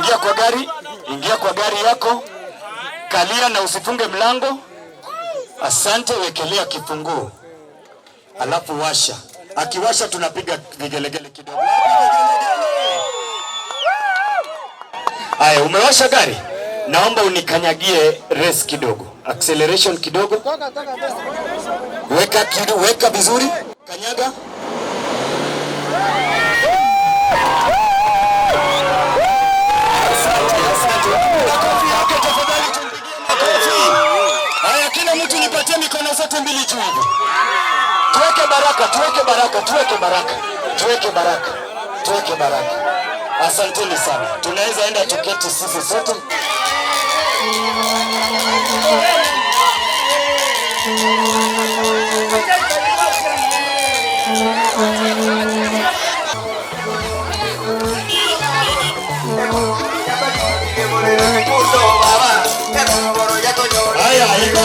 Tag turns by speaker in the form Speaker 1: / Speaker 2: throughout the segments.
Speaker 1: ingia kwa gari yako, kalia na usifunge mlango. Asante, wekelea kifunguo. Alafu washa. Akiwasha tunapiga vigelegele kidogo. Haya, umewasha gari? Naomba unikanyagie race kidogo. Acceleration kidogo. Weka vizuri. Kanyaga. Haya, kila mtu nipatie mikono zote mbili juu hivi. Tuweke baraka. Asanteni sana. Tunaweza enda tuketi sisi sote. Haya, igo.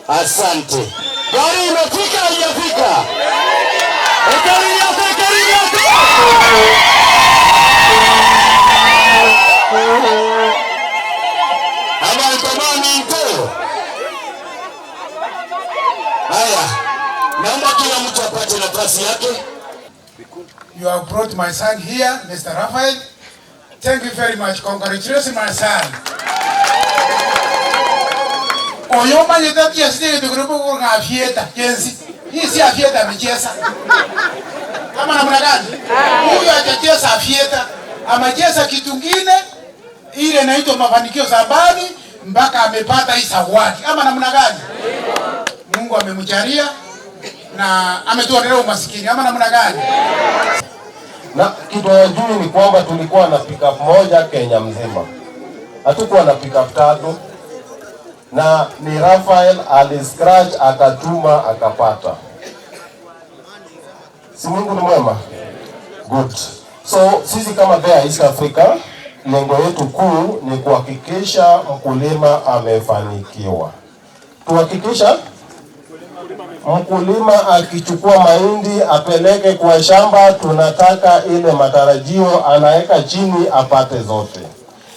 Speaker 1: Asante. Gari imefika haijafika? Haya, naomba kila mtu apate nafasi yake.
Speaker 2: You have brought my son here, Mr. Raphael. Thank you very much. Congratulations, my son. Oyoma yeta kiasi de grupo kwa ngafieta jensi. Hii si afieta amecheza. Kama namna gani? Huyu hajacheza afieta, amecheza kitu kingine ile inaitwa mafanikio sabani mpaka amepata hii zawadi. Kama namna gani? Mungu amemjalia na ametuondoa umaskini. Kama namna gani?
Speaker 3: Na kitu ya juu ni kwamba tulikuwa na pickup moja Kenya mzima. Hatukuwa na pickup tatu. Na ni Raphael aliscratch akatuma akapata. Si Mungu ni mwema? Good. So sisi kama Bear East Africa, lengo yetu kuu ni kuhakikisha mkulima amefanikiwa. Tuhakikisha mkulima akichukua mahindi apeleke kwa shamba, tunataka ile matarajio anaweka chini apate zote.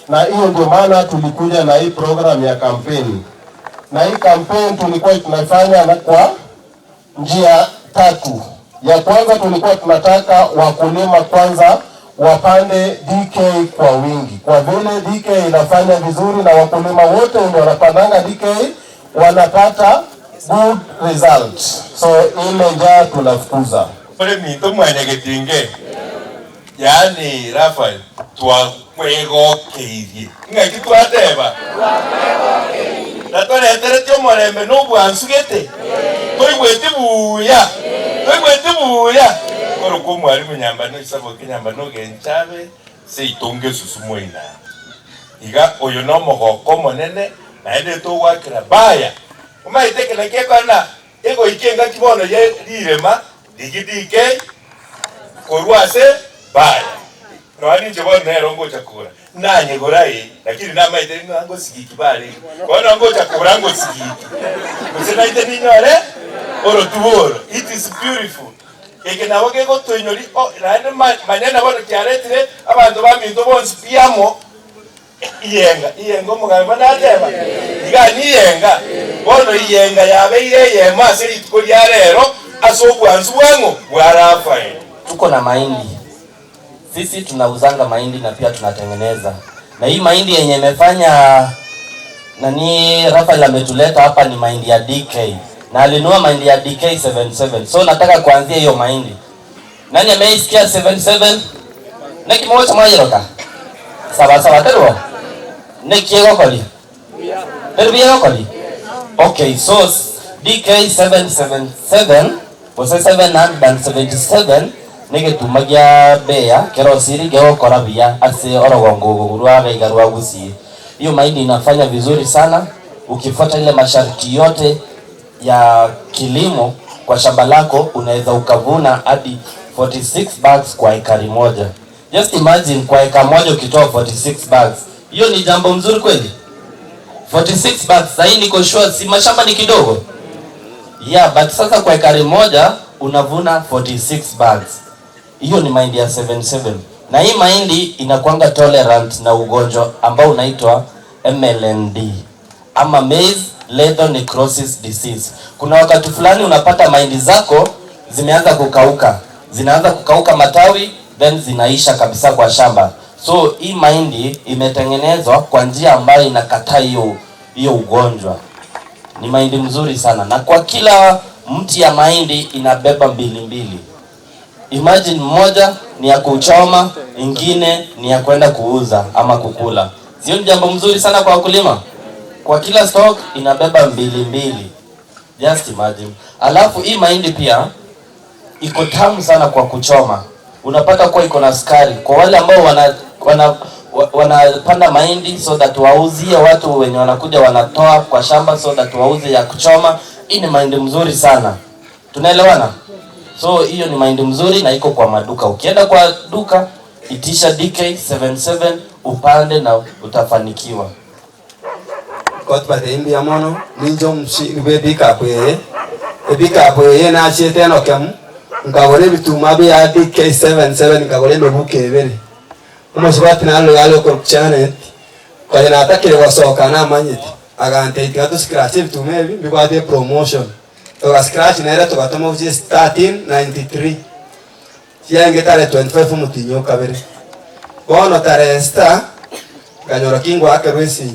Speaker 3: Na hiyo ndio maana tulikuja na hii program ya kampeni. Na hii kampeni tulikuwa tunafanya kwa njia tatu. Ya kwanza tulikuwa tunataka wakulima kwanza wapande DK kwa wingi. Kwa vile DK inafanya vizuri na wakulima wote wenye wanapandanga DK wanapata good result. So ile njaa tunafukuza.
Speaker 4: Pole mito mwanya getinge. Yani Raphael twakwego keirie. Ngaki twateba. Natone eteretyo morembe no bwansugete. Toigwete buya. Koro ko mwalimu nyamba no isabo kinyamba no genchabe se itonge susumuina. Iga oyo no mogoko monene na ende to wakira baya. Umaitekela kekana ego ikenga kibono ye rirema digidike korwase baya. Rwani jebo nero ngo chakura. Nanye gorai lakini na maite ngo sigiki bale. Kono ngo chakura ngo sigiki. Kusena ite ninyore oro tuoro. It is beautiful. Ekena wake go to inyori rande manena bano kiaretire abantu baminto bonsi piamo iyenga mugambo nateba igani iyenga bono iyenga yabe yeye masiri tukoli rero asobwanzu wangu warafa.
Speaker 5: Tuko na mahindi. Sisi tunauzanga mahindi na pia tunatengeneza. Na hii mahindi yenye imefanya nani Rafael ametuleta hapa ni mahindi ya DK. Na alinua mahindi ya DK 77. So nataka kuanzia hiyo mahindi. Nani ameisikia 77? Neki moja mwajiroka. Sawa terwa. Neki yego koli. Terbi yego koli. Okay, so DK 777 was 777 nige tumagia beya kero siri geo korabia ase orogongo gurwa gaigarwa gusi. Hiyo mahindi inafanya vizuri sana ukifuata ile masharti yote ya kilimo kwa shamba lako, unaweza ukavuna hadi 46 bags kwa ekari moja. Just imagine kwa eka moja ukitoa 46 bags. Hiyo ni jambo mzuri kweli? 46 bags, sasa niko sure si mashamba ni kidogo. Yeah, but sasa kwa ekari moja unavuna 46 bags. Hiyo ni mahindi ya 77. Na hii mahindi inakuanga tolerant na ugonjwa ambao unaitwa MLND ama maize leather necrosis disease. Kuna wakati fulani unapata mahindi zako zimeanza kukauka. Zinaanza kukauka matawi then zinaisha kabisa kwa shamba. So hii mahindi imetengenezwa kwa njia ambayo inakataa hiyo ugonjwa. Ni mahindi mzuri sana. Na kwa kila mti ya mahindi inabeba mbili. Imagine moja ni ya kuchoma, ingine ni ya kwenda kuuza ama kukula. Sio jambo mzuri sana kwa wakulima? Kwa kila stock inabeba mbili. Just imagine. Alafu hii mahindi pia iko tamu sana kwa kuchoma. Unapata kwa iko na sukari. Kwa wale ambao wanapanda mahindi so that wauzie watu wenye wanakuja wanatoa kwa shamba so that wauze ya kuchoma. Hii ni mahindi mzuri sana. Tunaelewana? So hiyo ni mahindi mzuri na iko kwa maduka. Ukienda kwa duka itisha DK77 upande na utafanikiwa.
Speaker 6: Kot pate imbi amono ninjo mbe bika kwe na chete no kam ngabone bituma bi ya DK77 ngabone no bukebere umusibati nalo yalo ko chane kwa na atakire wasoka na manyiti agante ikato scratch bitume bi kwate promotion to scratch na era to katoma uji 1393 yange tare 25 mutinyo kabere bono tare sta ganyora kingwa akerwesi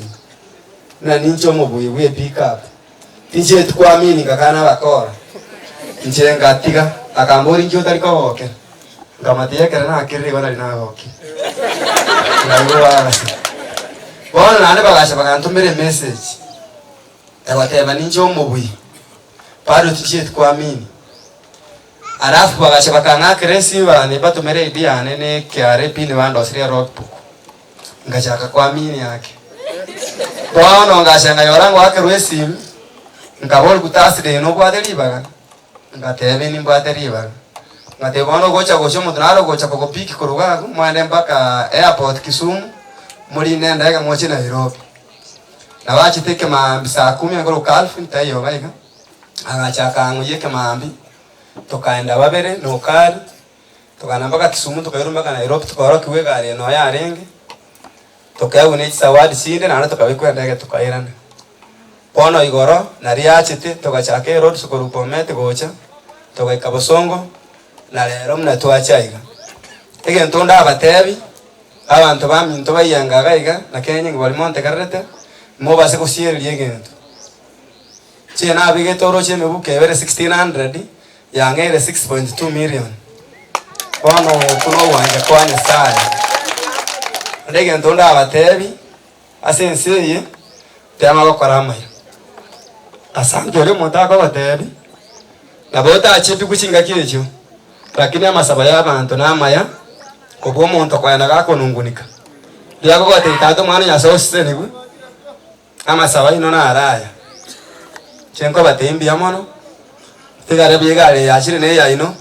Speaker 6: na nincho mubuye pick up tinje tukwamini kakana bakora tinje ngatiga akambori njo tariko oke ngamatie kana akiri gona lina oke ngaiwa bona nane bagasha bakantumire message ebateba nincho mubuye paro tinje tukwamini arafu bagasha bakanga kresi bane batumire idea nene kyare pini bando sire rockbook ngachaka kwamini yake bono ngashanga yorango akerwesi ngabol kutaside no bwaderiba ngatebe ni bwaderiba ngate bono gocha mutunaro gocha kokopiki kuruga mwende mpaka airport Kisumu muri nenda ga mochi Nairobi na wachi teke maambi saa 10 ngoro kalfu ntayo baiga agachaka nguyeke maambi tokaenda babere no kari tokana mpaka Kisumu tokairo mpaka Nairobi tukaro kiwe gari no yarenge tukayune sawadi sinde na tukabikwa ndege tukairana bono igoro na riachite tukachake road sukuru pomete gocha tukaika Bosongo na lero mna tuachaiga egento nda abatebi abantu baminto bayanga gaiga na Kenya ngwali monte karrete mo base kusieria egento chena abige toro cheme buke bere 1600 yangere 6.2 million bono kuno wanja kwani sana ndege ntonda abatebi asensiye tema gukora mayo asanje ole muntu ko batebi nabota achipi kuchinga kicho lakini amasaba y'abantu namaya kubwo umuntu kwenda gakonungunika lyako gote itato mwana nyasose nigu amasaba ino na araya chenko batembi amono tigare bigare yachire ne yaino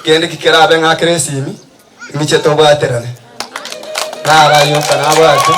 Speaker 6: kende kikera abe ngakresimi imiche tobaterane nara yuka nabatu